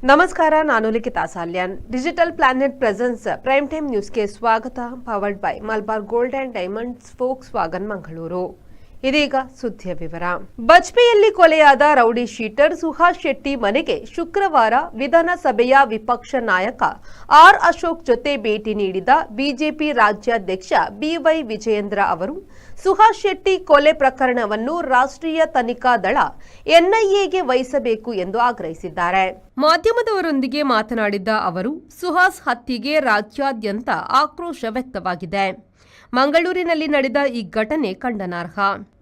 ನಮಸ್ಕಾರ, ನಾನು Likhitha Salian. Digital planet presence prime time ನ್ಯೂಸ್ಗೆ ಸ್ವಾಗತ. Powered by Malabar gold and diamonds, Volkswagen Mangaluru. ಇದೀಗ ಸುದ್ದಿಯ ವಿವರ. ಬಜ್ಪೆಯಲ್ಲಿ ಕೊಲೆಯಾದ ರೌಡಿ ಶೀಟರ್ ಸುಹಾಸ್ ಶೆಟ್ಟಿ ಮನೆಗೆ ಶುಕ್ರವಾರ ವಿಧಾನಸಭೆಯ ವಿಪಕ್ಷ ನಾಯಕ ಆರ್ ಅಶೋಕ್ ಜೊತೆ ಭೇಟಿ ನೀಡಿದ ಬಿಜೆಪಿ ರಾಜ್ಯಾಧ್ಯಕ್ಷ ಬಿವೈ ವಿಜಯೇಂದ್ರ ಅವರು ಸುಹಾಸ್ ಶೆಟ್ಟಿ ಕೊಲೆ ಪ್ರಕರಣವನ್ನು ರಾಷ್ಟ್ರೀಯ ತನಿಖಾ ದಳ ಎನ್ಐಎಗೆ ವಹಿಸಬೇಕು ಎಂದು ಆಗ್ರಹಿಸಿದ್ದಾರೆ. ಮಾಧ್ಯಮದವರೊಂದಿಗೆ ಮಾತನಾಡಿದ ಅವರು, ಸುಹಾಸ್ ಹತ್ಯೆಗೆ ರಾಜ್ಯಾದ್ಯಂತ ಆಕ್ರೋಶ ವ್ಯಕ್ತವಾಗಿದೆ. ಮಂಗಳೂರಿನಲ್ಲಿ ನಡೆದ ಈ ಘಟನೆ ಖಂಡನಾರ್ಹ.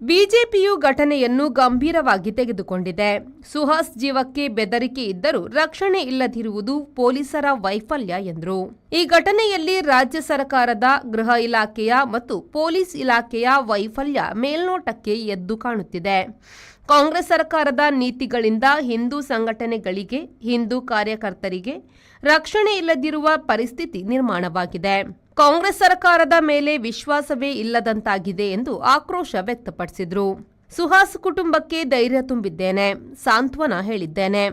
ಬಿಜೆಪಿಯು ಘಟನೆಯನ್ನು ಗಂಭೀರವಾಗಿ ತೆಗೆದುಕೊಂಡಿದೆ. ಸುಹಾಸ್ ಜೀವಕ್ಕೆ ಬೆದರಿಕೆ ಇದ್ದರೂ ರಕ್ಷಣೆ ಇಲ್ಲದಿರುವುದು ಪೊಲೀಸರ ವೈಫಲ್ಯ ಎಂದರು. ಈ ಘಟನೆಯಲ್ಲಿ ರಾಜ್ಯ ಸರ್ಕಾರದ ಗೃಹ ಇಲಾಖೆಯ ಮತ್ತು ಪೊಲೀಸ್ ಇಲಾಖೆಯ ವೈಫಲ್ಯ ಮೇಲ್ನೋಟಕ್ಕೆ ಎದ್ದು ಕಾಣುತ್ತಿದೆ. ಕಾಂಗ್ರೆಸ್ ಸರ್ಕಾರದ ನೀತಿಗಳಿಂದ ಹಿಂದೂ ಸಂಘಟನೆಗಳಿಗೆ, ಹಿಂದೂ ಕಾರ್ಯಕರ್ತರಿಗೆ ರಕ್ಷಣೆ ಇಲ್ಲದಿರುವ ಪರಿಸ್ಥಿತಿ ನಿರ್ಮಾಣವಾಗಿದೆ. ಕಾಂಗ್ರೆಸ್ ಸರ್ಕಾರದ ಮೇಲೆ ವಿಶ್ವಾಸವೇ ಇಲ್ಲದಂತಾಗಿದೆ ಎಂದು ಆಕ್ರೋಶ ವ್ಯಕ್ತಪಡಿಸಿದರು. ಸುಹಾಸ್ ಕುಟುಂಬಕ್ಕೆ ಧೈರ್ಯ ತುಂಬಿದ್ದೇನೆ, ಸಾಂತ್ವನ ಹೇಳಿದ್ದೇನೆ.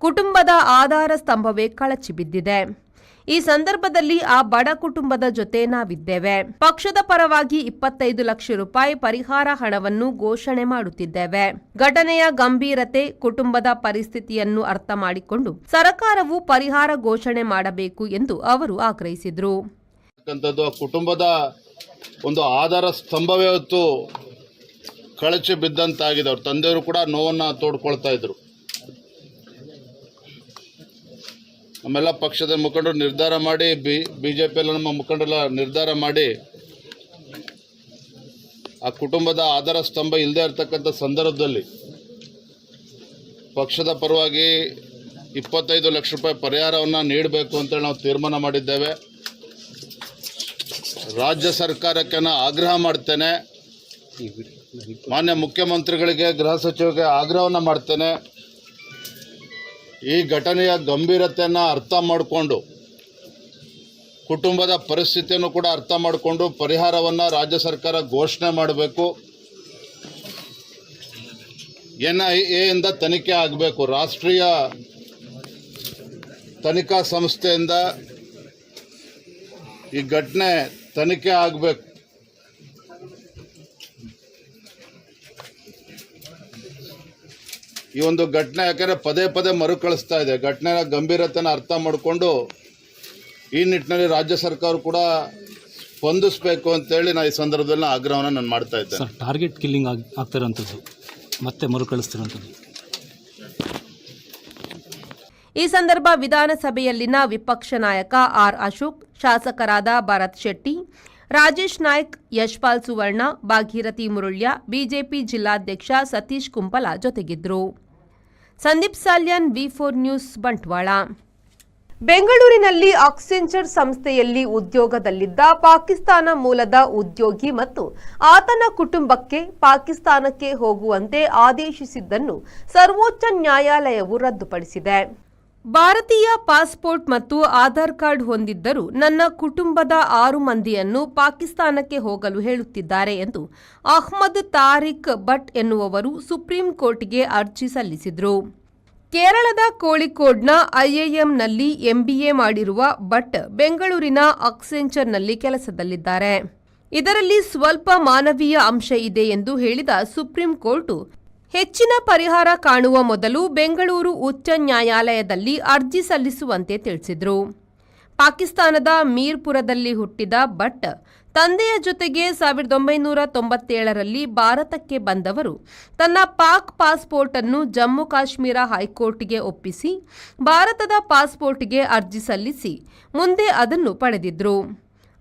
ಕುಟುಂಬದ ಆಧಾರ ಸ್ತಂಭವೇ ಕಳಚಿ ಬಿದ್ದಿದೆ. ಈ ಸಂದರ್ಭದಲ್ಲಿ ಆ ಬಡ ಕುಟುಂಬದ ಜೊತೆ ನಾವಿದ್ದೇವೆ. ಪಕ್ಷದ ಪರವಾಗಿ 25 ಲಕ್ಷ ರೂಪಾಯಿ ಪರಿಹಾರ ಹಣವನ್ನು ಘೋಷಣೆ ಮಾಡುತ್ತಿದ್ದೇವೆ. ಘಟನೆಯ ಗಂಭೀರತೆ, ಕುಟುಂಬದ ಪರಿಸ್ಥಿತಿಯನ್ನು ಅರ್ಥ ಮಾಡಿಕೊಂಡು ಸರ್ಕಾರವು ಪರಿಹಾರ ಘೋಷಣೆ ಮಾಡಬೇಕು ಎಂದು ಅವರು ಆಗ್ರಹಿಸಿದರು. ಕುಟುಂಬದ ಒಂದು ಆಧಾರ ಸ್ತಂಭವೇ ಹೊತ್ತು ಕಳಚಿ ಬಿದ್ದಂತಾಗಿದೆ. ಅವ್ರ ತಂದೆಯವರು ಕೂಡ ನೋವನ್ನು ತೋಡ್ಕೊಳ್ತಾ ಇದ್ರು. ನಮ್ಮೆಲ್ಲ ಪಕ್ಷದ ಮುಖಂಡರು ನಿರ್ಧಾರ ಮಾಡಿ, ಬಿಜೆಪಿಯಲ್ಲಿ ನಮ್ಮ ಮುಖಂಡರೆಲ್ಲ ನಿರ್ಧಾರ ಮಾಡಿ, ಆ ಕುಟುಂಬದ ಆಧಾರ ಸ್ತಂಭ ಇಲ್ಲದೆ ಇರತಕ್ಕಂಥ ಸಂದರ್ಭದಲ್ಲಿ ಪಕ್ಷದ ಪರವಾಗಿ 25 ಲಕ್ಷ ರೂಪಾಯಿ ಪರಿಹಾರವನ್ನು ನೀಡಬೇಕು ಅಂತೇಳಿ ನಾವು ತೀರ್ಮಾನ ಮಾಡಿದ್ದೇವೆ. ರಾಜ್ಯ ಸರ್ಕಾರಕ್ಕೆ ನಾನು ಆಗ್ರಹ ಮಾಡ್ತೇನೆ, ಮಾನ್ಯ ಮುಖ್ಯಮಂತ್ರಿಗಳಿಗೆ, ಗೃಹ ಸಚಿವರಿಗೆ ಆಗ್ರಹವನ್ನು ಮಾಡ್ತೇನೆ. ಈ ಘಟನೆಯ ಗಂಭೀರತೆಯನ್ನು ಅರ್ಥ ಮಾಡಿಕೊಂಡು, ಕುಟುಂಬದ ಪರಿಸ್ಥಿತಿಯನ್ನು ಕೂಡ ಅರ್ಥ ಮಾಡಿಕೊಂಡು ಪರಿಹಾರವನ್ನು ರಾಜ್ಯ ಸರ್ಕಾರ ಘೋಷಣೆ ಮಾಡಬೇಕು. ಎನ್ಐಎಯಿಂದ ತನಿಖೆ ಆಗಬೇಕು. ರಾಷ್ಟ್ರೀಯ ತನಿಖಾ ಸಂಸ್ಥೆಯಿಂದ ಈ ಘಟನೆ ತನಿಖೆ ಆಗಬೇಕು. ಈ ಒಂದು ಘಟನೆ ಯಾಕಂದರೆ ಪದೇ ಪದೇ ಮರುಕಳಿಸ್ತಾ ಇದೆ. ಘಟನೆಯ ಗಂಭೀರತೆಯನ್ನು ಅರ್ಥ ಮಾಡಿಕೊಂಡು ಈ ನಿಟ್ಟಿನಲ್ಲಿ ರಾಜ್ಯ ಸರ್ಕಾರ ಕೂಡ ಸ್ಪಂದಿಸಬೇಕು ಅಂತೇಳಿ ನಾನು ಈ ಸಂದರ್ಭದಲ್ಲಿ ಆಗ್ರಹವನ್ನು ನಾನು ಮಾಡ್ತಾ ಇದ್ದೆ. ಸರ್, ಟಾರ್ಗೆಟ್ ಕಿಲ್ಲಿಂಗ್ ಆಗ್ತಿರೋಂಥದ್ದು ಮತ್ತೆ ಮರುಕಳಿಸ್ತಿರೋಂಥದ್ದು. ಈ ಸಂದರ್ಭ ವಿಧಾನಸಭೆಯಲ್ಲಿನ ವಿಪಕ್ಷ ನಾಯಕ ಆರ್ ಅಶೋಕ್, ಶಾಸಕರಾದ ಭರತ್ ಶೆಟ್ಟಿ, ರಾಜೇಶ್ ನಾಯ್ಕ್, ಯಶ್ಪಾಲ್ ಸುವರ್ಣ, ಭಾಗೀರಥಿ ಮುರುಳ್ಯ, ಬಿಜೆಪಿ ಜಿಲ್ಲಾಧ್ಯಕ್ಷ ಸತೀಶ್ ಕುಂಪಲ ಜೊತೆಗಿದ್ದರು. ಸಂದೀಪ್ ಸಾಲ್ಯಾನ್, ವಿ4 ನ್ಯೂಸ್, ಬಂಟ್ವಾಳ. ಬೆಂಗಳೂರಿನಲ್ಲಿ ಆಕ್ಸೆಂಚರ್ ಸಂಸ್ಥೆಯಲ್ಲಿ ಉದ್ಯೋಗದಲ್ಲಿದ್ದ ಪಾಕಿಸ್ತಾನ ಮೂಲದ ಉದ್ಯೋಗಿ ಮತ್ತು ಆತನ ಕುಟುಂಬಕ್ಕೆ ಪಾಕಿಸ್ತಾನಕ್ಕೆ ಹೋಗುವಂತೆ ಆದೇಶಿಸಿದ್ದನ್ನು ಸರ್ವೋಚ್ಚ ನ್ಯಾಯಾಲಯವು ರದ್ದುಪಡಿಸಿದೆ. ಭಾರತೀಯ ಪಾಸ್ಪೋರ್ಟ್ ಮತ್ತು ಆಧಾರ್ ಕಾರ್ಡ್ ಹೊಂದಿದ್ದರೂ ನನ್ನ ಕುಟುಂಬದ 6 ಮಂದಿಯನ್ನು ಪಾಕಿಸ್ತಾನಕ್ಕೆ ಹೋಗಲು ಹೇಳುತ್ತಿದ್ದಾರೆ ಎಂದು ಅಹ್ಮದ್ ತಾರಿಕ್ ಭಟ್ ಎನ್ನುವವರು ಸುಪ್ರೀಂ ಕೋರ್ಟ್ಗೆ ಅರ್ಜಿ ಸಲ್ಲಿಸಿದರು. ಕೇರಳದ ಕೋಳಿಕೋಡ್ನ ಐಐಎಂನಲ್ಲಿ ಎಂಬಿಎ ಮಾಡಿರುವ ಭಟ್ ಬೆಂಗಳೂರಿನ ಆಕ್ಸೆಂಚರ್ನಲ್ಲಿ ಕೆಲಸದಲ್ಲಿದ್ದಾರೆ. ಇದರಲ್ಲಿ ಸ್ವಲ್ಪ ಮಾನವೀಯ ಅಂಶ ಇದೆ ಎಂದು ಹೇಳಿದ ಸುಪ್ರೀಂ ಕೋರ್ಟ್, ಹೆಚ್ಚಿನ ಪರಿಹಾರ ಕಾಣುವ ಮೊದಲು ಬೆಂಗಳೂರು ಉಚ್ಚ ನ್ಯಾಯಾಲಯದಲ್ಲಿ ಅರ್ಜಿ ಸಲ್ಲಿಸುವಂತೆ ತಿಳಿಸಿದರು. ಪಾಕಿಸ್ತಾನದ ಮೀರ್ಪುರದಲ್ಲಿ ಹುಟ್ಟಿದ ಭಟ್ ತಂದೆಯ ಜೊತೆಗೆ 1997ರಲ್ಲಿ ಭಾರತಕ್ಕೆ ಬಂದವರು ತನ್ನ ಪಾಕ್ ಪಾಸ್ಪೋರ್ಟ್ ಅನ್ನು ಜಮ್ಮು ಕಾಶ್ಮೀರ ಹೈಕೋರ್ಟ್ಗೆ ಒಪ್ಪಿಸಿ ಭಾರತದ ಪಾಸ್ಪೋರ್ಟ್ಗೆ ಅರ್ಜಿ ಸಲ್ಲಿಸಿ ಮುಂದೆ ಅದನ್ನು ಪಡೆದಿದ್ರು.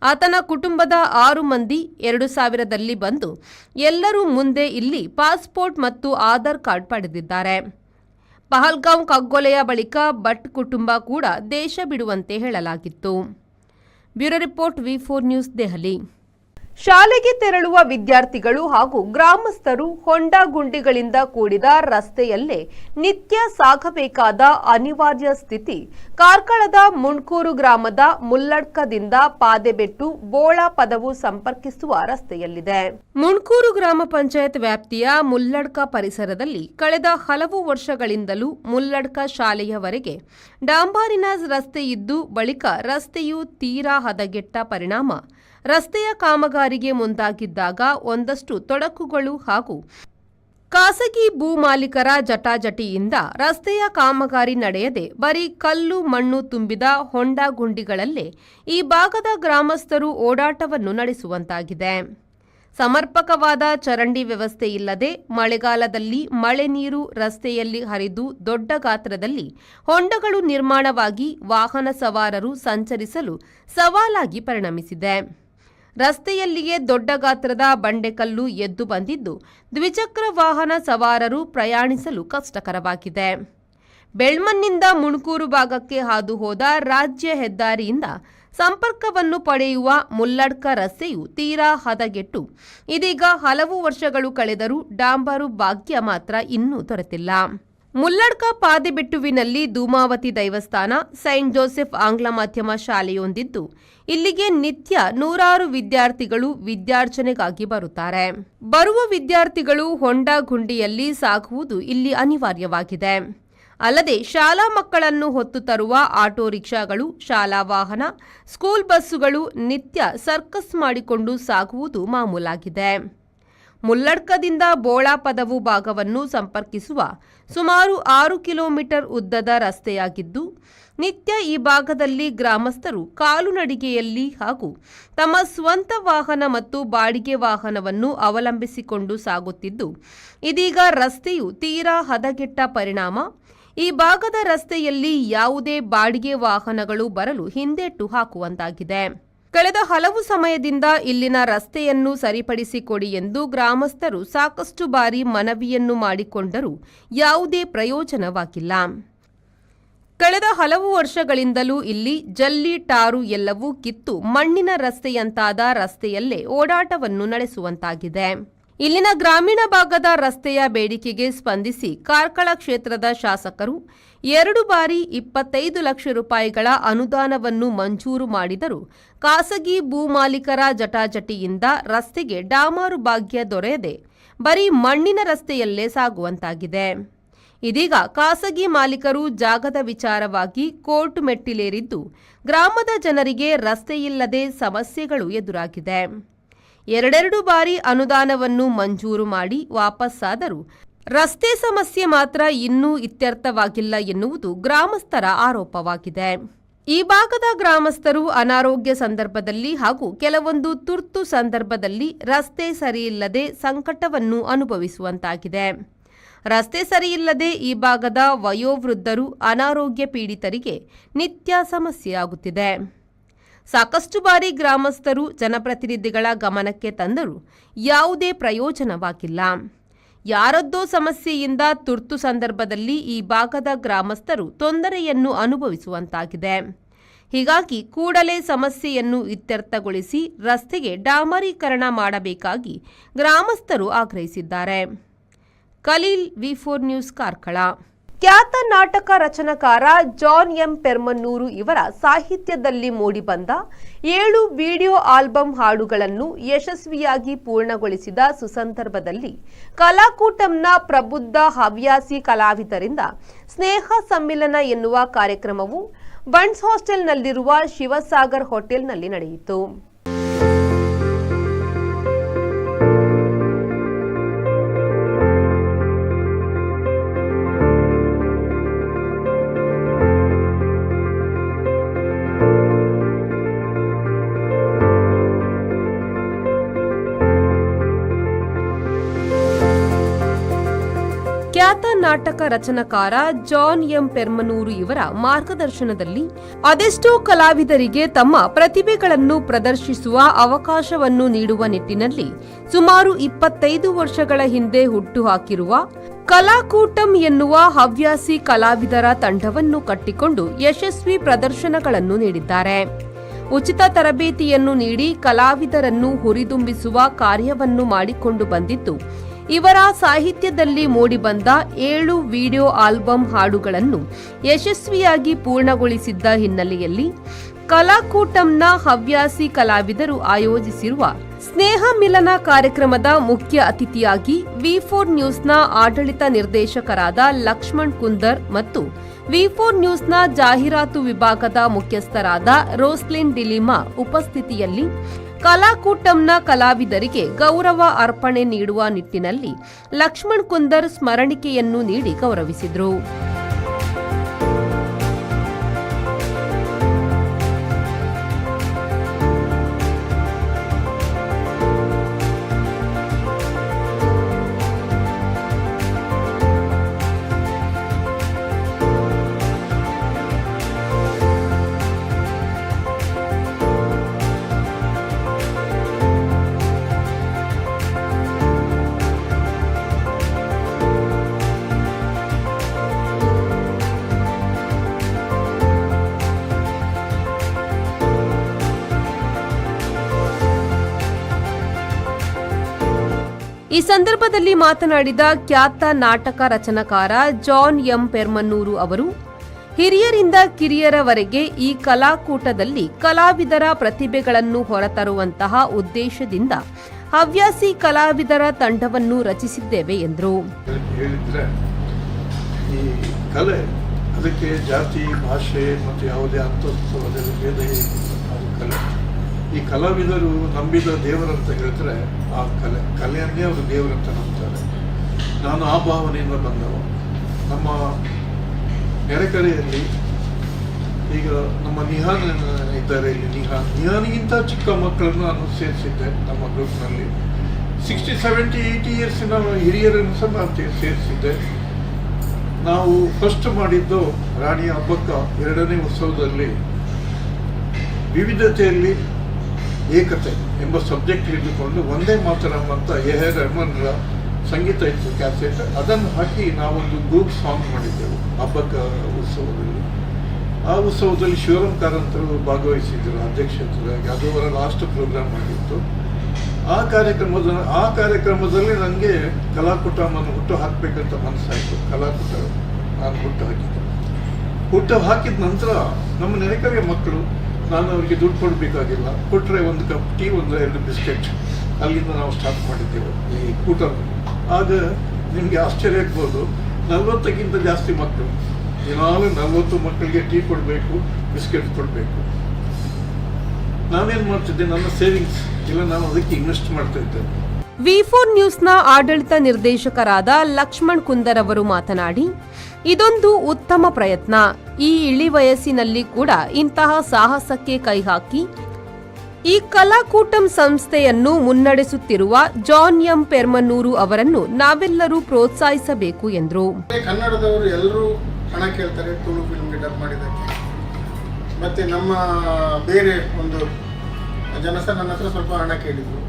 ಆತನ ಕುಟುಂಬದ 6 ಮಂದಿ 2000ರಲ್ಲಿ ಬಂದು ಎಲ್ಲರೂ ಮುಂದೆ ಇಲ್ಲಿ ಪಾಸ್ಪೋರ್ಟ್ ಮತ್ತು ಆಧಾರ್ ಕಾರ್ಡ್ ಪಡೆದಿದ್ದಾರೆ. ಪಹಲ್ಗಾಂವ್ ಕಗ್ಗೊಲೆಯ ಬಳಿಕ ಭಟ್ ಕುಟುಂಬ ಕೂಡ ದೇಶ ಬಿಡುವಂತೆ ಹೇಳಲಾಗಿತ್ತು. ಬ್ಯೂರೋ ರಿಪೋರ್ಟ್, ವಿ4 ನ್ಯೂಸ್, ದೆಹಲಿ. ಶಾಲೆಗೆ ತೆರಳುವ ವಿದ್ಯಾರ್ಥಿಗಳು ಹಾಗೂ ಗ್ರಾಮಸ್ಥರು ಹೊಂಡ ಗುಂಡಿಗಳಿಂದ ಕೂಡಿದ ರಸ್ತೆಯಲ್ಲೇ ನಿತ್ಯ ಸಾಗಬೇಕಾದ ಅನಿವಾರ್ಯ ಸ್ಥಿತಿ ಕಾರ್ಕಳದ ಮುಣ್ಕೂರು ಗ್ರಾಮದ ಮುಲ್ಲಡ್ಕದಿಂದ ಪಾದೆಬೆಟ್ಟು ಬೋಳ ಪದವು ಸಂಪರ್ಕಿಸುವ ರಸ್ತೆಯಲ್ಲಿದೆ. ಮುಣ್ಕೂರು ಗ್ರಾಮ ಪಂಚಾಯತ್ ವ್ಯಾಪ್ತಿಯ ಮುಲ್ಲಡ್ಕ ಪರಿಸರದಲ್ಲಿ ಕಳೆದ ಹಲವು ವರ್ಷಗಳಿಂದಲೂ ಮುಲ್ಲಡ್ಕ ಶಾಲೆಯವರೆಗೆ ಡಾಂಬರಿನ ರಸ್ತೆ ಇದ್ದು ಬಳಿಕ ರಸ್ತೆಯು ತೀರಾ ಹದಗೆಟ್ಟ ಪರಿಣಾಮ ರಸ್ತೆಯ ಕಾಮಗಾರಿಗೆ ಮುಂದಾಗಿದ್ದಾಗ ಒಂದಷ್ಟು ತೊಡಕುಗಳು ಹಾಗೂ ಖಾಸಗಿ ಭೂ ಮಾಲೀಕರ ಜಟಾಜಟಿಯಿಂದ ರಸ್ತೆಯ ಕಾಮಗಾರಿ ನಡೆಯದೆ ಬರೀ ಕಲ್ಲು ಮಣ್ಣು ತುಂಬಿದ ಹೊಂಡ ಗುಂಡಿಗಳಲ್ಲೇ ಈ ಭಾಗದ ಗ್ರಾಮಸ್ಥರು ಓಡಾಟವನ್ನು ನಡೆಸುವಂತಾಗಿದೆ. ಸಮರ್ಪಕವಾದ ಚರಂಡಿ ವ್ಯವಸ್ಥೆ ಇಲ್ಲದೆ ಮಳೆಗಾಲದಲ್ಲಿ ಮಳೆ ನೀರು ರಸ್ತೆಯಲ್ಲಿ ಹರಿದು ದೊಡ್ಡ ಗಾತ್ರದಲ್ಲಿ ಹೊಂಡಗಳು ನಿರ್ಮಾಣವಾಗಿ ವಾಹನ ಸವಾರರು ಸಂಚರಿಸಲು ಸವಾಲಾಗಿ ಪರಿಣಮಿಸಿದೆ. ರಸ್ತೆಯಲ್ಲಿಯೇ ದೊಡ್ಡ ಗಾತ್ರದ ಬಂಡೆಕಲ್ಲು ಎದ್ದು ಬಂದಿದ್ದು ದ್ವಿಚಕ್ರ ವಾಹನ ಸವಾರರು ಪ್ರಯಾಣಿಸಲು ಕಷ್ಟಕರವಾಗಿದೆ. ಬೆಳ್ಮನ್ನಿಂದ ಮುಣ್ಕೂರು ಭಾಗಕ್ಕೆ ಹಾದು ಹೋದ ರಾಜ್ಯ ಹೆದ್ದಾರಿಯಿಂದ ಸಂಪರ್ಕವನ್ನು ಪಡೆಯುವ ಮುಲ್ಲಡ್ಕ ರಸ್ತೆಯು ತೀರಾ ಹದಗೆಟ್ಟು ಇದೀಗ ಹಲವು ವರ್ಷಗಳು ಕಳೆದರೂ ಡಾಂಬರು ಭಾಗ್ಯ ಮಾತ್ರ ಇನ್ನೂ ದೊರೆತಿಲ್ಲ. ಮುಲ್ಲಡ್ಕ ಪಾದೆಬೆಟ್ಟುವಿನಲ್ಲಿ ಧೂಮಾವತಿ ದೈವಸ್ಥಾನ, ಸೈಂಟ್ ಜೋಸೆಫ್ ಆಂಗ್ಲ ಮಾಧ್ಯಮ ಶಾಲೆಯೊಂದಿದ್ದು ಇಲ್ಲಿಗೆ ನಿತ್ಯ ನೂರಾರು ವಿದ್ಯಾರ್ಥಿಗಳು ವಿದ್ಯಾರ್ಚನೆಗಾಗಿ ಬರುತ್ತಾರೆ. ಬರುವ ವಿದ್ಯಾರ್ಥಿಗಳು ಹೊಂಡ ಗುಂಡಿಯಲ್ಲಿ ಸಾಗುವುದು ಇಲ್ಲಿ ಅನಿವಾರ್ಯವಾಗಿದೆ. ಅಲ್ಲದೆ ಶಾಲಾ ಮಕ್ಕಳನ್ನು ಹೊತ್ತು ತರುವ ಆಟೋ ರಿಕ್ಷಾಗಳು, ಶಾಲಾ ವಾಹನ, ಸ್ಕೂಲ್ ಬಸ್ಸುಗಳು ನಿತ್ಯ ಸರ್ಕಸ್ ಮಾಡಿಕೊಂಡು ಸಾಗುವುದು ಮಾಮೂಲಾಗಿದೆ. ಮುಲ್ಲಡ್ಕದಿಂದ ಬೋಳ ಪದವು ಭಾಗವನ್ನು ಸಂಪರ್ಕಿಸುವ ಸುಮಾರು 6 ಕಿಲೋಮೀಟರ್ ಉದ್ದದ ರಸ್ತೆಯಾಗಿದ್ದು ನಿತ್ಯ ಈ ಭಾಗದಲ್ಲಿ ಗ್ರಾಮಸ್ಥರು ಕಾಲುನಡಿಗೆಯಲ್ಲಿ ಹಾಗೂ ತಮ್ಮ ಸ್ವಂತ ವಾಹನ ಮತ್ತು ಬಾಡಿಗೆ ವಾಹನವನ್ನು ಅವಲಂಬಿಸಿಕೊಂಡು ಸಾಗುತ್ತಿದ್ದು ಇದೀಗ ರಸ್ತೆಯು ತೀರಾ ಹದಗೆಟ್ಟ ಪರಿಣಾಮ ಈ ಭಾಗದ ರಸ್ತೆಯಲ್ಲಿ ಯಾವುದೇ ಬಾಡಿಗೆ ವಾಹನಗಳು ಬರಲು ಹಿಂದೇಟು ಹಾಕುವಂತಾಗಿದೆ. ಕಳೆದ ಹಲವು ಸಮಯದಿಂದ ಇಲ್ಲಿನ ರಸ್ತೆಯನ್ನು ಸರಿಪಡಿಸಿಕೊಡಿ ಎಂದು ಗ್ರಾಮಸ್ಥರು ಸಾಕಷ್ಟು ಬಾರಿ ಮನವಿಯನ್ನು ಮಾಡಿಕೊಂಡರೂ ಯಾವುದೇ ಪ್ರಯೋಜನವಾಗಿಲ್ಲ. ಕಳೆದ ಹಲವು ವರ್ಷಗಳಿಂದಲೂ ಇಲ್ಲಿ ಜಲ್ಲಿ, ಟಾರು ಎಲ್ಲವೂ ಕಿತ್ತು ಮಣ್ಣಿನ ರಸ್ತೆಯಂತಾದ ರಸ್ತೆಯಲ್ಲೇ ಓಡಾಟವನ್ನು ನಡೆಸುವಂತಾಗಿದೆ. ಇಲ್ಲಿನ ಗ್ರಾಮೀಣ ಭಾಗದ ರಸ್ತೆಯ ಬೇಡಿಕೆಗೆ ಸ್ಪಂದಿಸಿ ಕಾರ್ಕಳ ಕ್ಷೇತ್ರದ ಶಾಸಕರು 2 ಬಾರಿ 25 ಲಕ್ಷ ರೂಪಾಯಿಗಳ ಅನುದಾನವನ್ನು ಮಂಜೂರು ಮಾಡಿದರೂ ಖಾಸಗಿ ಭೂ ಮಾಲೀಕರ ಜಟಾಜಟಿಯಿಂದ ರಸ್ತೆಗೆ ಡಾಮರು ಭಾಗ್ಯ ದೊರೆಯದೆ ಬರೀ ಮಣ್ಣಿನ ರಸ್ತೆಯಲ್ಲೇ ಸಾಗುವಂತಾಗಿದೆ. ಇದೀಗ ಖಾಸಗಿ ಮಾಲೀಕರು ಜಾಗದ ವಿಚಾರವಾಗಿ ಕೋರ್ಟ್ ಮೆಟ್ಟಿಲೇರಿದ್ದು ಗ್ರಾಮದ ಜನರಿಗೆ ರಸ್ತೆಯಿಲ್ಲದೆ ಸಮಸ್ಯೆಗಳು ಎದುರಾಗಿದೆ. 2 ಬಾರಿ ಅನುದಾನವನ್ನು ಮಂಜೂರು ಮಾಡಿ ವಾಪಸ್ಸಾದರೂ ರಸ್ತೆ ಸಮಸ್ಯೆ ಮಾತ್ರ ಇನ್ನೂ ಇತ್ಯರ್ಥವಾಗಿಲ್ಲ ಎನ್ನುವುದು ಗ್ರಾಮಸ್ಥರ ಆರೋಪವಾಗಿದೆ. ಈ ಭಾಗದ ಗ್ರಾಮಸ್ಥರು ಅನಾರೋಗ್ಯ ಸಂದರ್ಭದಲ್ಲಿ ಹಾಗೂ ಕೆಲವೊಂದು ತುರ್ತು ಸಂದರ್ಭದಲ್ಲಿ ರಸ್ತೆ ಸರಿಯಿಲ್ಲದೆ ಸಂಕಟವನ್ನು ಅನುಭವಿಸುವಂತಾಗಿದೆ. ರಸ್ತೆ ಸರಿಯಿಲ್ಲದೆ ಈ ಭಾಗದ ವಯೋವೃದ್ಧರು, ಅನಾರೋಗ್ಯ ಪೀಡಿತರಿಗೆ ನಿತ್ಯ ಸಮಸ್ಯೆಯಾಗುತ್ತಿದೆ. ಸಾಕಷ್ಟು ಬಾರಿ ಗ್ರಾಮಸ್ಥರು ಜನಪ್ರತಿನಿಧಿಗಳ ಗಮನಕ್ಕೆ ತಂದರೂ ಯಾವುದೇ ಪ್ರಯೋಜನವಾಗಿಲ್ಲ. ಯಾರದ್ದೋ ಸಮಸ್ಯೆಯಿಂದ ತುರ್ತು ಸಂದರ್ಭದಲ್ಲಿ ಈ ಭಾಗದ ಗ್ರಾಮಸ್ಥರು ತೊಂದರೆಯನ್ನು ಅನುಭವಿಸುವಂತಾಗಿದೆ. ಹೀಗಾಗಿ ಕೂಡಲೇ ಸಮಸ್ಯೆಯನ್ನು ಇತ್ಯರ್ಥಗೊಳಿಸಿ ರಸ್ತೆಗೆ ಡಾಮರೀಕರಣ ಮಾಡಬೇಕಾಗಿ ಗ್ರಾಮಸ್ಥರು ಆಗ್ರಹಿಸಿದ್ದಾರೆ. ಖಲೀಲ್, ವಿ4 ನ್ಯೂಸ್, ಕಾರ್ಕಳ. ಖ್ಯಾತ ನಾಟಕ ರಚನಾಕಾರ ಜಾನ್ ಎಂ ಪೆರ್ಮನ್ನೂರು ಇವರ ಸಾಹಿತ್ಯದಲ್ಲಿ ಮೂಡಿಬಂದ 7 ವಿಡಿಯೋ ಆಲ್ಬಂ ಹಾಡುಗಳನ್ನು ಯಶಸ್ವಿಯಾಗಿ ಪೂರ್ಣಗೊಳಿಸಿದ ಸುಸಂದರ್ಭದಲ್ಲಿ ಕಲಾಕೂಟಂನ ಪ್ರಬುದ್ಧ ಹವ್ಯಾಸಿ ಕಲಾವಿದರಿಂದ ಸ್ನೇಹ ಸಮ್ಮಿಲನ ಎನ್ನುವ ಕಾರ್ಯಕ್ರಮವು ಬನ್ಸ್ ಹಾಸ್ಟೆಲ್ನಲ್ಲಿರುವ ಶಿವಸಾಗರ್ ಹೋಟೆಲ್ನಲ್ಲಿ ನಡೆಯಿತು. ಖ್ಯಾತ ನಾಟಕ ರಚನಾಕಾರ ಜಾನ್ ಎಂ ಪೆರ್ಮನ್ನೂರು ಇವರ ಮಾರ್ಗದರ್ಶನದಲ್ಲಿ ಅದೆಷ್ಟೋ ಕಲಾವಿದರಿಗೆ ತಮ್ಮ ಪ್ರತಿಭೆಗಳನ್ನು ಪ್ರದರ್ಶಿಸುವ ಅವಕಾಶವನ್ನು ನೀಡುವ ನಿಟ್ಟಿನಲ್ಲಿ ಸುಮಾರು 25 ವರ್ಷಗಳ ಹಿಂದೆ ಹುಟ್ಟುಹಾಕಿರುವ ಕಲಾಕೂಟಂ ಎನ್ನುವ ಹವ್ಯಾಸಿ ಕಲಾವಿದರ ತಂಡವನ್ನು ಕಟ್ಟಿಕೊಂಡು ಯಶಸ್ವಿ ಪ್ರದರ್ಶನಗಳನ್ನು ನೀಡಿದ್ದಾರೆ. ಉಚಿತ ತರಬೇತಿಯನ್ನು ನೀಡಿ ಕಲಾವಿದರನ್ನು ಹುರಿದುಂಬಿಸುವ ಕಾರ್ಯವನ್ನು ಮಾಡಿಕೊಂಡು ಬಂದಿದ್ದು, ಇವರ ಸಾಹಿತ್ಯದಲ್ಲಿ ಮೂಡಿಬಂದ 7 ವಿಡಿಯೋ ಆಲ್ಬಂ ಹಾಡುಗಳನ್ನು ಯಶಸ್ವಿಯಾಗಿ ಪೂರ್ಣಗೊಳಿಸಿದ್ದ ಹಿನ್ನೆಲೆಯಲ್ಲಿ ಕಲಾಕೂಟಂನ ಹವ್ಯಾಸಿ ಕಲಾವಿದರು ಆಯೋಜಿಸಿರುವ ಸ್ನೇಹ ಮಿಲನ ಕಾರ್ಯಕ್ರಮದ ಮುಖ್ಯ ಅತಿಥಿಯಾಗಿ ವಿ4 ನ್ಯೂಸ್ನ ಆಡಳಿತ ನಿರ್ದೇಶಕರಾದ ಲಕ್ಷ್ಮಣ್ ಕುಂದರ್ ಮತ್ತು ವಿ4 ನ್ಯೂಸ್ನ ಜಾಹೀರಾತು ವಿಭಾಗದ ಮುಖ್ಯಸ್ಥರಾದ ರೋಸ್ಲಿನ್ ಡಿಲಿಮಾ ಉಪಸ್ಥಿತಿಯಲ್ಲಿ ಕಲಾಕೂಟಂನ ಕಲಾವಿದರಿಗೆ ಗೌರವ ಅರ್ಪಣೆ ನೀಡುವ ನಿಟ್ಟಿನಲ್ಲಿ ಲಕ್ಷ್ಮಣ್ ಕುಂದರ್ ಸ್ಮರಣಿಕೆಯನ್ನು ನೀಡಿ ಗೌರವಿಸಿದರು. ಈ ಸಂದರ್ಭದಲ್ಲಿ ಮಾತನಾಡಿದ ಖ್ಯಾತ ನಾಟಕ ರಚನಾಕಾರ ಜಾನ್ ಎಂ ಪೆರ್ಮನ್ನೂರು ಅವರು, ಹಿರಿಯರಿಂದ ಕಿರಿಯರವರೆಗೆ ಈ ಕಲಾಕೂಟದಲ್ಲಿ ಕಲಾವಿದರ ಪ್ರತಿಭೆಗಳನ್ನು ಹೊರತರುವಂತಹ ಉದ್ದೇಶದಿಂದ ಹವ್ಯಾಸಿ ಕಲಾವಿದರ ತಂಡವನ್ನು ರಚಿಸಿದ್ದೇವೆ ಎಂದರು. ಈ ಕಲೆ ಅದಕ್ಕೆ ಜಾತಿ, ಭಾಷೆ ಮತ್ತು ಯಾವುದೇ ಅಂತಸ್ತು ಅದೆಲ್ಲ ಭೇದ ಅದು ಕಲೆ. ಈ ಕಲಾವಿದರು ನಂಬಿದ ದೇವರಂತ ಹೇಳಿದ್ರೆ ಆ ಕಲೆಯನ್ನೇ ಅವರು ದೇವರಂತ ನಂಬ್ತಾರೆ. ನಾನು ಆ ಭಾವನೆಯಿಂದ ಬಂದವ. ನಮ್ಮ ನೆರೆಕರೆಯಲ್ಲಿ ಈಗ ನಮ್ಮ ನಿಹಾನ್ ಇದ್ದಾರೆ, ಇಲ್ಲಿ ನಿಹಾನಿಗಿಂತ ಚಿಕ್ಕ ಮಕ್ಕಳನ್ನು ನಾನು ಸೇರಿಸಿದ್ದೆ ನಮ್ಮ ಗ್ರೂಪ್ನಲ್ಲಿ. 60, 70, 80 ಇಯರ್ಸಿನ ಹಿರಿಯರನ್ನು ಸಹ ನಾನು ಸೇರಿಸಿದ್ದೆ. ನಾವು ಫಸ್ಟ್ ಮಾಡಿದ್ದು ರಾಣಿಯ ಹಬ್ಬಕ್ಕ 2ನೇ ಉತ್ಸವದಲ್ಲಿ ವಿವಿಧತೆಯಲ್ಲಿ ಏಕತೆ ಎಂಬ ಸಬ್ಜೆಕ್ಟ್ ಹಿಡಿದುಕೊಂಡು ಒಂದೇ ಮಾತರಂ ಅಂತ ಎ.ಆರ್. ರೆಹಮಾನ್ರ ಸಂಗೀತ ಇತ್ತು ಕ್ಯಾಸೆಟ್, ಅದನ್ನು ಹಾಕಿ ನಾವೊಂದು ಗ್ರೂಪ್ ಸಾಂಗ್ ಮಾಡಿದ್ದೆವು ಹಬ್ಬಕ್ಕ ಉತ್ಸವದಲ್ಲಿ. ಆ ಉತ್ಸವದಲ್ಲಿ ಶಿವರಾಮ್ ಕಾರಂತರು ಭಾಗವಹಿಸಿದ್ರು ಅಧ್ಯಕ್ಷತೆಯಾಗಿ. ಅದು ಅವರ ಲಾಸ್ಟ್ ಪ್ರೋಗ್ರಾಮ್ ಆಗಿತ್ತು. ಆ ಕಾರ್ಯಕ್ರಮದಲ್ಲಿ ನನಗೆ ಕಲಾಕೂಟವನ್ನು ಹುಟ್ಟು ಹಾಕಬೇಕಂತ ಮನಸ್ಸಾಯಿತು. ಕಲಾಕೂಟ ನಾನು ಹುಟ್ಟು ಹಾಕಿದ ನಂತರ ನಮ್ಮ ನೆರೆಕರೆಯ ಮಕ್ಕಳು, ನಾನು ಅವರಿಗೆ ದುಡ್ಡು ಕೊಡಬೇಕಾಗಿಲ್ಲ, ಕೊಟ್ಟರೆ 1 ಕಪ್ ಟೀ, 1-2 ಬಿಸ್ಕೆಟ್, ಅಲ್ಲಿಂದ ನಾವು ಸ್ಟಾರ್ಟ್ ಮಾಡಿದ್ದೆವು ಈ ಕೂಟ. ಆಗ ನಿಮಗೆ ಆಶ್ಚರ್ಯ ಆಗ್ಬೋದು, 40ಕ್ಕಿಂತ ಜಾಸ್ತಿ ಮಕ್ಕಳು, ದಿನಾಲು 40 ಮಕ್ಕಳಿಗೆ ಟೀ ಕೊಡಬೇಕು, ಬಿಸ್ಕೆಟ್ ಕೊಡಬೇಕು. ನಾನೇನು ಮಾಡ್ತಿದ್ದೆ, ನನ್ನ ಸೇವಿಂಗ್ಸ್ ಇಲ್ಲ, ನಾನು ಅದಕ್ಕೆ ಇನ್ವೆಸ್ಟ್ ಮಾಡ್ತಾ ಇದ್ದೆ. ವಿ4 ನ್ಯೂಸ್ನ ಆಡಳಿತ ನಿರ್ದೇಶಕರಾದ ಲಕ್ಷ್ಮಣ್ ಕುಂದರ್ ಅವರು ಮಾತನಾಡಿ, ಇದೊಂದು ಉತ್ತಮ ಪ್ರಯತ್ನ. ಈ ಇಳಿ ವಯಸ್ಸಿನಲ್ಲಿ ಕೂಡ ಇಂತಹ ಸಾಹಸಕ್ಕೆ ಕೈಹಾಕಿ ಈ ಕಲಾಕೂಟಂ ಸಂಸ್ಥೆಯನ್ನು ಮುನ್ನಡೆಸುತ್ತಿರುವ ಜಾನ್ ಎಂ ಪೆರ್ಮನ್ನೂರು ಅವರನ್ನು ನಾವೆಲ್ಲರೂ ಪ್ರೋತ್ಸಾಹಿಸಬೇಕು ಎಂದರು. ಕನ್ನಡದವರು ಎಲ್ಲರೂ ಹಣ ಕೇಳ್ತಾರೆ ತುಳು ಫಿಲ್ಮ್ಗೆ ಡಬ್ ಮಾಡಿದ್ದಕ್ಕೆ. ಮತ್ತೆ ನಮ್ಮ ಬೇರೆ ಒಂದು ಜನ ಸಹ ನನ್ನ ಹತ್ರ ಸ್ವಲ್ಪ ಹಣ ಕೇಳಿದ್ರು.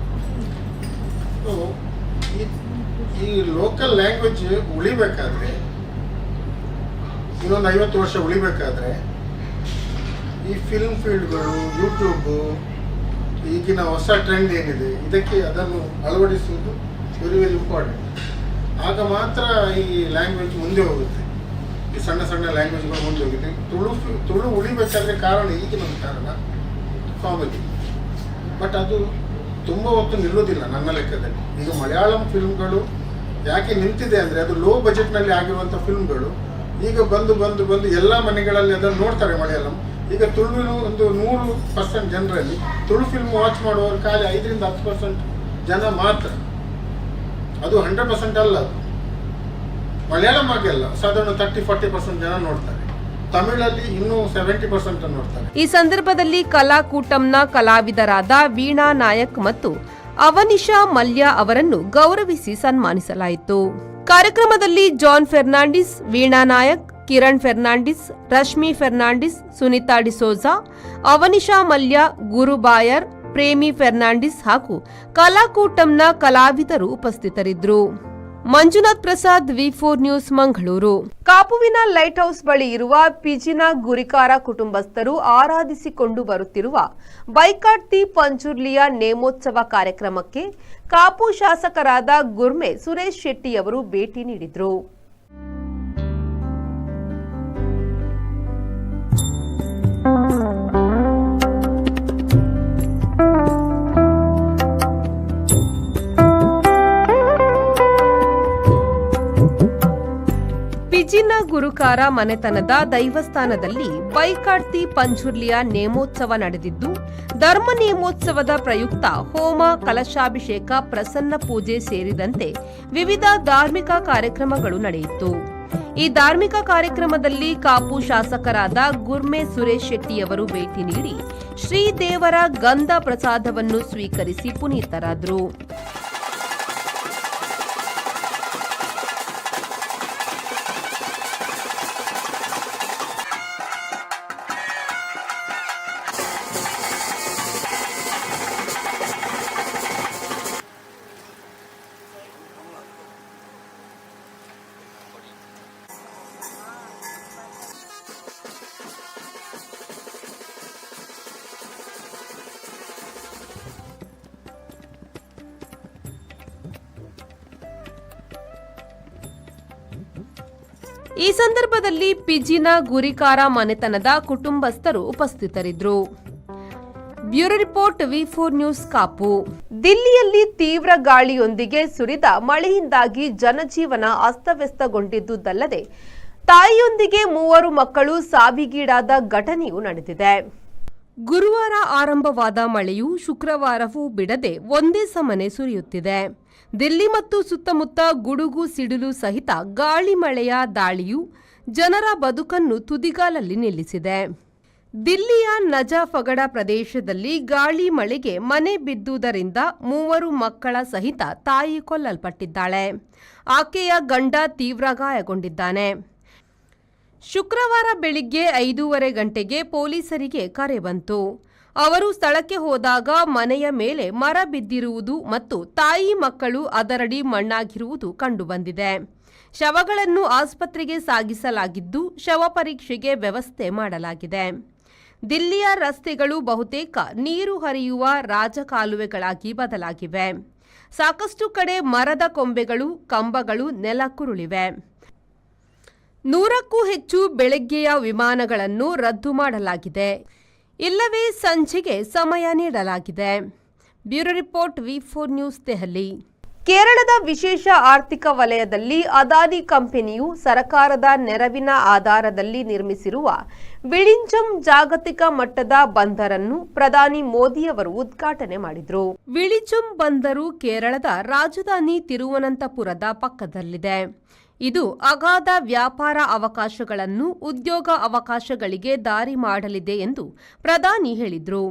ಈ ಲೋಕಲ್ ಲ್ಯಾಂಗ್ವೇಜ್ ಉಳಿಬೇಕಾದ್ರೆ, ಇನ್ನೊಂದು 50 ವರ್ಷ ಉಳಿಬೇಕಾದ್ರೆ, ಈ ಫಿಲ್ಮ್ ಫೀಲ್ಡ್ಗಳು, ಯೂಟ್ಯೂಬು, ಈಗಿನ ಹೊಸ ಟ್ರೆಂಡ್ ಏನಿದೆ ಇದಕ್ಕೆ ಅದನ್ನು ಅಳವಡಿಸುವುದು ವೆರಿ ವೆರಿ ಇಂಪಾರ್ಟೆಂಟ್. ಆಗ ಮಾತ್ರ ಈ ಲ್ಯಾಂಗ್ವೇಜ್ ಮುಂದೆ ಹೋಗುತ್ತೆ. ಈ ಸಣ್ಣ ಸಣ್ಣ ಲ್ಯಾಂಗ್ವೇಜ್ಗಳು ಮುಂದೆ ಹೋಗುತ್ತೆ. ತುಳು ಉಳಿಬೇಕಾದ್ರೆ ಕಾರಣ, ಈಗಿನ ಒಂದು ಕಾರಣ ಕಾಮಿಡಿ. ಬಟ್ ಅದು ತುಂಬ ಹೊತ್ತು ನಿಲ್ಲೋದಿಲ್ಲ ನನ್ನ ಲೆಕ್ಕದಲ್ಲಿ. ಈಗ ಮಲಯಾಳಂ ಫಿಲ್ಮ್ಗಳು ಯಾಕೆ ನಿಂತಿದೆ ಅಂದರೆ, ಅದು ಲೋ ಬಜೆಟ್ನಲ್ಲಿ ಆಗಿರುವಂಥ ಫಿಲ್ಮ್ಗಳು ಈಗ ಬಂದು ಎಲ್ಲ ಮನೆಗಳಲ್ಲಿ ಅದನ್ನು ನೋಡ್ತಾರೆ ಮಲಯಾಳಂ. ಈಗ ತುಳುವಿನ ಒಂದು 100% ಜನರಲ್ಲಿ ತುಳು ಫಿಲ್ಮ್ ವಾಚ್ ಮಾಡುವವರು ಖಾಲಿ 5ರಿಂದ 10% ಜನ ಮಾತ್ರ. ಅದು 100% ಅಲ್ಲ. ಅದು ಮಲಯಾಳಂ ಆಗೆಲ್ಲ ಸಾಧಾರಣ 30-40% ಜನ ನೋಡ್ತಾರೆ. ತಮಿಳಲ್ಲಿ ಇನ್ನೂ 70% ನೋಡ್ತಾರೆ. ಈ ಸಂದರ್ಭದಲ್ಲಿ ಕಲಾಕೂಟಂನ ಕಲಾವಿದರಾದ ವೀಣಾ ನಾಯಕ್ ಮತ್ತು ಅವನಿಶಾ ಮಲ್ಯ ಅವರನ್ನು ಗೌರವಿಸಿ ಸನ್ಮಾನಿಸಲಾಯಿತು. ಕಾರ್ಯಕ್ರಮದಲ್ಲಿ ಜಾನ್ ಫೆರ್ನಾಂಡಿಸ್, ವೀಣಾ ನಾಯಕ್, ಕಿರಣ್ ಫೆರ್ನಾಂಡಿಸ್, ರಶ್ಮಿ ಫೆರ್ನಾಂಡಿಸ್, ಸುನಿತಾ ಡಿಸೋಜಾ, ಅವನಿಶಾ ಮಲ್ಯ, ಗುರು ಬಾಯರ್, ಪ್ರೇಮಿ ಫೆರ್ನಾಂಡಿಸ್ ಹಾಗೂ ಕಲಾಕೂಟಂನ ಕಲಾವಿದರು ಉಪಸ್ಥಿತರಿದ್ದರು. ಮಂಜುನಾಥ್ ಪ್ರಸಾದ್, ವಿ4 ನ್ಯೂಸ್, ಮಂಗಳೂರು. ಕಾಪುವಿನ ಲೈಟ್ ಹೌಸ್ ಬಳಿ ಇರುವ ಪಿಜಿನ ಗುರಿಕಾರ ಕುಟುಂಬಸ್ಥರು ಆರಾಧಿಸಿಕೊಂಡು ಬರುತ್ತಿರುವ ಬೈಕಾಟ್ ದಿ ಪಂಜುರ್ಲಿಯ ನೇಮೋತ್ಸವ ಕಾರ್ಯಕ್ರಮಕ್ಕೆ ಕಾಪು ಶಾಸಕರಾದ ಗುರ್ಮೆ ಸುರೇಶ್ ಶೆಟ್ಟಿಯವರು ಭೇಟಿ ನೀಡಿದರು. ಪಿಜಿನ ಗುರುಕಾರ ಮನೆತನದ ದೈವಸ್ಥಾನದಲ್ಲಿ ಬೈಕಾಟ್ ದಿ ಪಂಜುರ್ಲಿಯ ನೇಮೋತ್ಸವ ನಡೆದಿದ್ದು, ಧರ್ಮ ನೇಮೋತ್ಸವದ ಪ್ರಯುಕ್ತ ಹೋಮ, ಕಲಶಾಭಿಷೇಕ, ಪ್ರಸನ್ನ ಪೂಜೆ ಸೇರಿದಂತೆ ವಿವಿಧ ಧಾರ್ಮಿಕ ಕಾರ್ಯಕ್ರಮಗಳು ನಡೆಯಿತು. ಈ ಧಾರ್ಮಿಕ ಕಾರ್ಯಕ್ರಮದಲ್ಲಿ ಕಾಪು ಶಾಸಕರಾದ ಗುರ್ಮೆ ಸುರೇಶ್ ಶೆಟ್ಟಿಯವರು ಭೇಟಿ ನೀಡಿ ಶ್ರೀದೇವರ ಗಂಧ ಪ್ರಸಾದವನ್ನು ಸ್ವೀಕರಿಸಿ ಪುನೀತರಾದರು. ಈ ಸಂದರ್ಭದಲ್ಲಿ ಪಿಜಿನ ಗುರಿಕಾರ ಮನೆತನದ ಕುಟುಂಬಸ್ಥರು ಉಪಸ್ಥಿತರಿದ್ದರು. ಬ್ಯೂರೋ ರಿಪೋರ್ಟ್, ವಿ4 ನ್ಯೂಸ್, ಕಾಪು. ದಿಲ್ಲಿಯಲ್ಲಿ ತೀವ್ರ ಗಾಳಿಯೊಂದಿಗೆ ಸುರಿದ ಮಳೆಯಿಂದಾಗಿ ಜನಜೀವನ ಅಸ್ತವ್ಯಸ್ತಗೊಂಡಿದ್ದುದಲ್ಲದೆ ತಾಯಿಯೊಂದಿಗೆ 3 ಮಕ್ಕಳು ಸಾವಿಗೀಡಾದ ಘಟನೆಯೂ ನಡೆದಿದೆ. ಗುರುವಾರ ಆರಂಭವಾದ ಮಳೆಯು ಶುಕ್ರವಾರವೂ ಬಿಡದೆ ಒಂದೇ ಸಮನೆ ಸುರಿಯುತ್ತಿದೆ. ದಿಲ್ಲಿ ಮತ್ತು ಸುತ್ತಮುತ್ತ ಗುಡುಗು ಸಿಡಿಲು ಸಹಿತ ಗಾಳಿ ಮಳೆಯ ದಾಳಿಯು ಜನರ ಬದುಕನ್ನು ತುದಿಗಾಲಲ್ಲಿ ನಿಲ್ಲಿಸಿದೆ. ದಿಲ್ಲಿಯ ನಜಾಫಗಢ ಪ್ರದೇಶದಲ್ಲಿ ಗಾಳಿ ಮಳೆಗೆ ಮನೆ ಬಿದ್ದುದರಿಂದ 3 ಮಕ್ಕಳ ಸಹಿತ ತಾಯಿ ಕೊಲ್ಲಲ್ಪಟ್ಟಿದ್ದಾಳೆ. ಆಕೆಯ ಗಂಡ ತೀವ್ರ ಗಾಯಗೊಂಡಿದ್ದಾನೆ. ಶುಕ್ರವಾರ ಬೆಳಿಗ್ಗೆ 5:30 ಗಂಟೆಗೆ ಪೊಲೀಸರಿಗೆ ಕರೆ ಬಂತು. ಅವರು ಸ್ಥಳಕ್ಕೆ ಹೋದಾಗ ಮನೆಯ ಮೇಲೆ ಮರ ಬಿದ್ದಿರುವುದು ಮತ್ತು ತಾಯಿ ಮಕ್ಕಳು ಅದರಡಿ ಮಣ್ಣಾಗಿರುವುದು ಕಂಡುಬಂದಿದೆ. ಶವಗಳನ್ನು ಆಸ್ಪತ್ರೆಗೆ ಸಾಗಿಸಲಾಗಿದ್ದು, ಶವ ಪರೀಕ್ಷೆಗೆ ವ್ಯವಸ್ಥೆ ಮಾಡಲಾಗಿದೆ. ದಿಲ್ಲಿಯ ರಸ್ತೆಗಳು ಬಹುತೇಕ ನೀರು ಹರಿಯುವ ರಾಜಕಾಲುವೆಗಳಾಗಿ ಬದಲಾಗಿವೆ. ಸಾಕಷ್ಟು ಕಡೆ ಮರದ ಕೊಂಬೆಗಳು, ಕಂಬಗಳು ನೆಲಕ್ಕುರುಳಿವೆ. 100ಕ್ಕೂ ಹೆಚ್ಚು ಬೆಳಗ್ಗೆಯ ವಿಮಾನಗಳನ್ನು ರದ್ದು ಮಾಡಲಾಗಿದೆ. ಇಲ್ಲವೇ ಸಂಜೆಗೆ ಸಮಯ ನೀಡಲಾಗಿದೆ. ಬ್ಯೂರೋ ರಿಪೋರ್ಟ್, ವಿ4 ನ್ಯೂಸ್, ದೆಹಲಿ. ಕೇರಳದ ವಿಶೇಷ ಆರ್ಥಿಕ ವಲಯದಲ್ಲಿ ಅದಾನಿ ಕಂಪನಿಯು ಸರ್ಕಾರದ ನೆರವಿನ ಆಧಾರದಲ್ಲಿ ನಿರ್ಮಿಸಿರುವ ವಿಳಿಂಚಂ ಜಾಗತಿಕ ಮಟ್ಟದ ಬಂದರನ್ನು ಪ್ರಧಾನಿ ಮೋದಿಯವರು ಉದ್ಘಾಟನೆ ಮಾಡಿದರು. ವಿಳಿಂಚಂ ಬಂದರು ಕೇರಳದ ರಾಜಧಾನಿ ತಿರುವನಂತಪುರದ ಪಕ್ಕದಲ್ಲಿದೆ. ಇದು ಅಗಾಧ ವ್ಯಾಪಾರ ಅವಕಾಶಗಳನ್ನು, ಉದ್ಯೋಗ ಅವಕಾಶಗಳಿಗೆ ದಾರಿ ಮಾಡಲಿದೆ ಎಂದು ಪ್ರಧಾನಿ ಹೇಳಿದರು.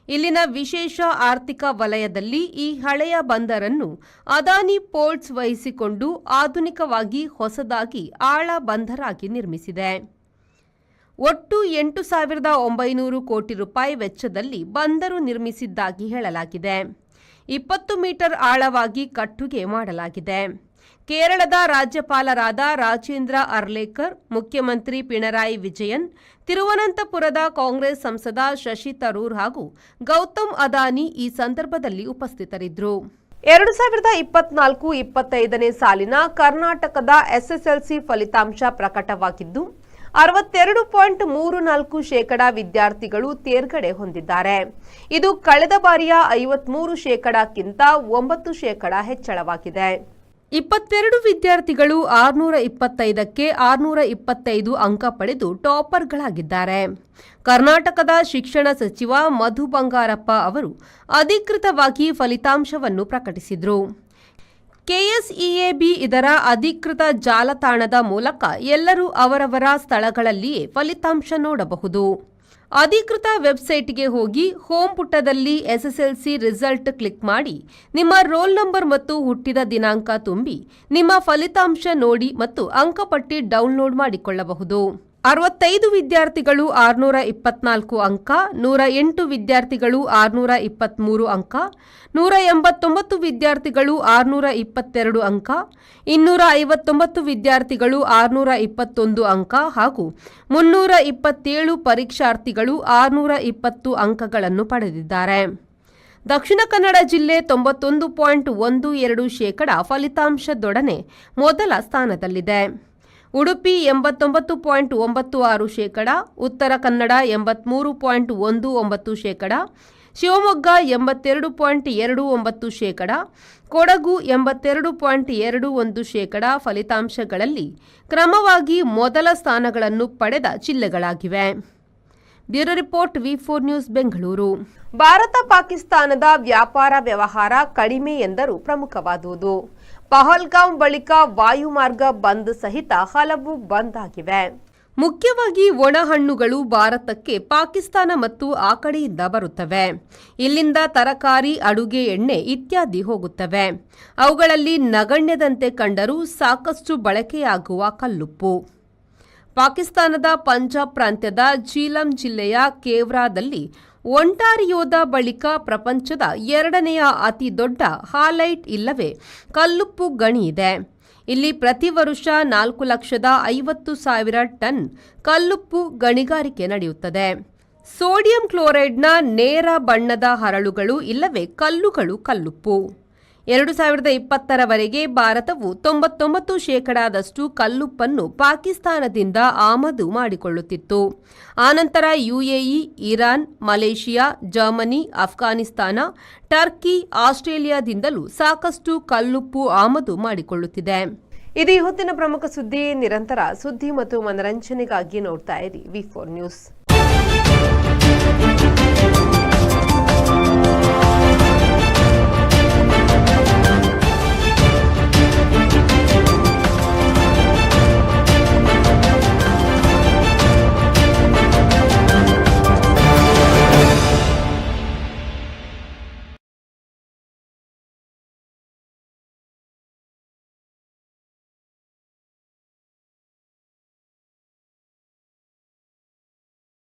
ಇಲ್ಲಿನ ವಿಶೇಷ ಆರ್ಥಿಕ ವಲಯದಲ್ಲಿ ಈ ಹಳೆಯ ಬಂದರನ್ನು ಅದಾನಿ ಪೋರ್ಟ್ಸ್ ವಹಿಸಿಕೊಂಡು ಆಧುನಿಕವಾಗಿ ಹೊಸದಾಗಿ ಆಳ ಬಂದರಾಗಿ ನಿರ್ಮಿಸಿದೆ. ಒಟ್ಟು 8,900 ಕೋಟಿ ರೂಪಾಯಿ ವೆಚ್ಚದಲ್ಲಿ ಬಂದರು ನಿರ್ಮಿಸಿದ್ದಾಗಿ ಹೇಳಲಾಗಿದೆ. 20 ಮೀಟರ್ ಆಳವಾಗಿ ಕಟ್ಟುಗೆ ಮಾಡಲಾಗಿದೆ. ಕೇರಳದ ರಾಜ್ಯಪಾಲರಾದ ರಾಜೇಂದ್ರ ಅರ್ಲೇಕರ್, ಮುಖ್ಯಮಂತ್ರಿ ಪಿಣರಾಯಿ ವಿಜಯನ್, ತಿರುವನಂತಪುರದ ಕಾಂಗ್ರೆಸ್ ಸಂಸದ ಶಶಿ ತರೂರ್ ಹಾಗೂ ಗೌತಮ್ ಅದಾನಿ ಈ ಸಂದರ್ಭದಲ್ಲಿ ಉಪಸ್ಥಿತರಿದ್ದರು. 2024-25ನೇ ಸಾಲಿನ ಕರ್ನಾಟಕದ ಎಸ್ಎಸ್ಎಲ್ಸಿ ಫಲಿತಾಂಶ ಪ್ರಕಟವಾಗಿದ್ದು 62.34% ವಿದ್ಯಾರ್ಥಿಗಳು ತೇರ್ಗಡೆ ಹೊಂದಿದ್ದಾರೆ. ಇದು ಕಳೆದ ಬಾರಿಯ 53%ಕ್ಕಿಂತ 9% ಹೆಚ್ಚಳವಾಗಿದೆ. 22 ವಿದ್ಯಾರ್ಥಿಗಳು 625ಕ್ಕೆ 625 ಅಂಕ ಪಡೆದು ಟಾಪರ್ಗಳಾಗಿದ್ದಾರೆ. ಕರ್ನಾಟಕದ ಶಿಕ್ಷಣ ಸಚಿವ ಮಧು ಬಂಗಾರಪ್ಪ ಅವರು ಅಧಿಕೃತವಾಗಿ ಫಲಿತಾಂಶವನ್ನು ಪ್ರಕಟಿಸಿದರು. ಕೆಎಸ್ಇಎಬಿ ಇದರ ಅಧಿಕೃತ ಜಾಲತಾಣದ ಮೂಲಕ ಎಲ್ಲರೂ ಅವರವರ ಸ್ಥಳಗಳಲ್ಲಿಯೇ ಫಲಿತಾಂಶ ನೋಡಬಹುದು. ಅಧಿಕೃತ ವೆಬ್ಸೈಟ್ಗೆ ಹೋಗಿ ಹೋಮ್ ಪುಟದಲ್ಲಿ ಎಸ್ಎಸ್ಎಲ್ಸಿ ರಿಸಲ್ಟ್ ಕ್ಲಿಕ್ ಮಾಡಿ ನಿಮ್ಮ ರೋಲ್ ನಂಬರ್ ಮತ್ತು ಹುಟ್ಟಿದ ದಿನಾಂಕ ತುಂಬಿ ನಿಮ್ಮ ಫಲಿತಾಂಶ ನೋಡಿ ಮತ್ತು ಅಂಕಪಟ್ಟಿ ಡೌನ್ಲೋಡ್ ಮಾಡಿಕೊಳ್ಳಬಹುದು. 65 ವಿದ್ಯಾರ್ಥಿಗಳು 624 ಅಂಕ, 108 ವಿದ್ಯಾರ್ಥಿಗಳು 623 ಅಂಕ, 189 ವಿದ್ಯಾರ್ಥಿಗಳು 622 ಅಂಕ, 259 ವಿದ್ಯಾರ್ಥಿಗಳು 621 ಅಂಕ ಹಾಗೂ 327 ಪರೀಕ್ಷಾರ್ಥಿಗಳು 620 ಅಂಕಗಳನ್ನು ಪಡೆದಿದ್ದಾರೆ. ದಕ್ಷಿಣ ಕನ್ನಡ ಜಿಲ್ಲೆ 91.12% ಫಲಿತಾಂಶದೊಡನೆ ಮೊದಲ ಸ್ಥಾನದಲ್ಲಿದೆ. ಉಡುಪಿ 89.96%, ಉತ್ತರ ಕನ್ನಡ 83.19%, ಶಿವಮೊಗ್ಗ 82.29%, ಕೊಡಗು 82.21% ಫಲಿತಾಂಶಗಳಲ್ಲಿ ಕ್ರಮವಾಗಿ ಮೊದಲ ಸ್ಥಾನಗಳನ್ನು ಪಡೆದ ಜಿಲ್ಲೆಗಳಾಗಿವೆ. ಬ್ಯೂರೋ ರಿಪೋರ್ಟ್ ವಿ4 ನ್ಯೂಸ್ ಬೆಂಗಳೂರು. ಭಾರತ ಪಾಕಿಸ್ತಾನದ ವ್ಯಾಪಾರ ವ್ಯವಹಾರ ಕಡಿಮೆ ಎಂದರೂ ಪ್ರಮುಖವಾದುದು. ಪಹಲ್ಗಾಂವ್ ಬಳಿಕ ವಾಯುಮಾರ್ಗ ಬಂದ್ ಸಹಿತ ಹಲವು ಬಂದ್ ಆಗಿವೆ. ಮುಖ್ಯವಾಗಿ ಒಣಹಣ್ಣುಗಳು ಭಾರತಕ್ಕೆ ಪಾಕಿಸ್ತಾನ ಮತ್ತು ಆ ಕಡೆಯಿಂದ ಬರುತ್ತವೆ. ಇಲ್ಲಿಂದ ತರಕಾರಿ, ಅಡುಗೆ ಎಣ್ಣೆ ಇತ್ಯಾದಿ ಹೋಗುತ್ತವೆ. ಅವುಗಳಲ್ಲಿ ನಗಣ್ಯದಂತೆ ಕಂಡರೂ ಸಾಕಷ್ಟು ಬಳಕೆಯಾಗುವ ಕಲ್ಲುಪ್ಪು. ಪಾಕಿಸ್ತಾನದ ಪಂಜಾಬ್ ಪ್ರಾಂತ್ಯದ ಜೀಲಂ ಜಿಲ್ಲೆಯ ಕೇವ್ರಾದಲ್ಲಿ ಒಂಟಾರಿಯೋದ ಬಳಿಕ ಪ್ರಪಂಚದ 2ನೇ ಅತಿ ದೊಡ್ಡ ಹಾಲೈಟ್ ಇಲ್ಲವೇ ಕಲ್ಲುಪ್ಪು ಗಣಿ ಇದೆ. ಇಲ್ಲಿ ಪ್ರತಿ ವರುಷ 4,50,000 ಟನ್ ಕಲ್ಲುಪ್ಪು ಗಣಿಗಾರಿಕೆ ನಡೆಯುತ್ತದೆ. ಸೋಡಿಯಂ ಕ್ಲೋರೈಡ್ನ ನೇರ ಬಣ್ಣದ ಹರಳುಗಳು ಇಲ್ಲವೇ ಕಲ್ಲುಗಳು ಕಲ್ಲುಪ್ಪು. 2020ರವರೆಗೆ ಭಾರತವು 99% ಕಲ್ಲುಪ್ಪನ್ನು ಪಾಕಿಸ್ತಾನದಿಂದ ಆಮದು ಮಾಡಿಕೊಳ್ಳುತ್ತಿತ್ತು. ಆನಂತರ UAE, Iran, Malaysia, Germany, Afghanistan, Turkey, ಆಸ್ಟ್ರೇಲಿಯಾದಿಂದಲೂ ಸಾಕಷ್ಟು ಕಲ್ಲುಪ್ಪು ಆಮದು ಮಾಡಿಕೊಳ್ಳುತ್ತಿದೆ. ಇದು ಇವತ್ತಿನ ಪ್ರಮುಖ ಸುದ್ದಿ. ನಿರಂತರ ಸುದ್ದಿ ಮತ್ತು ಮನರಂಜನೆಗಾಗಿ ನೋಡ್ತಾ ಇರಿ ವಿ4 ನ್ಯೂಸ್.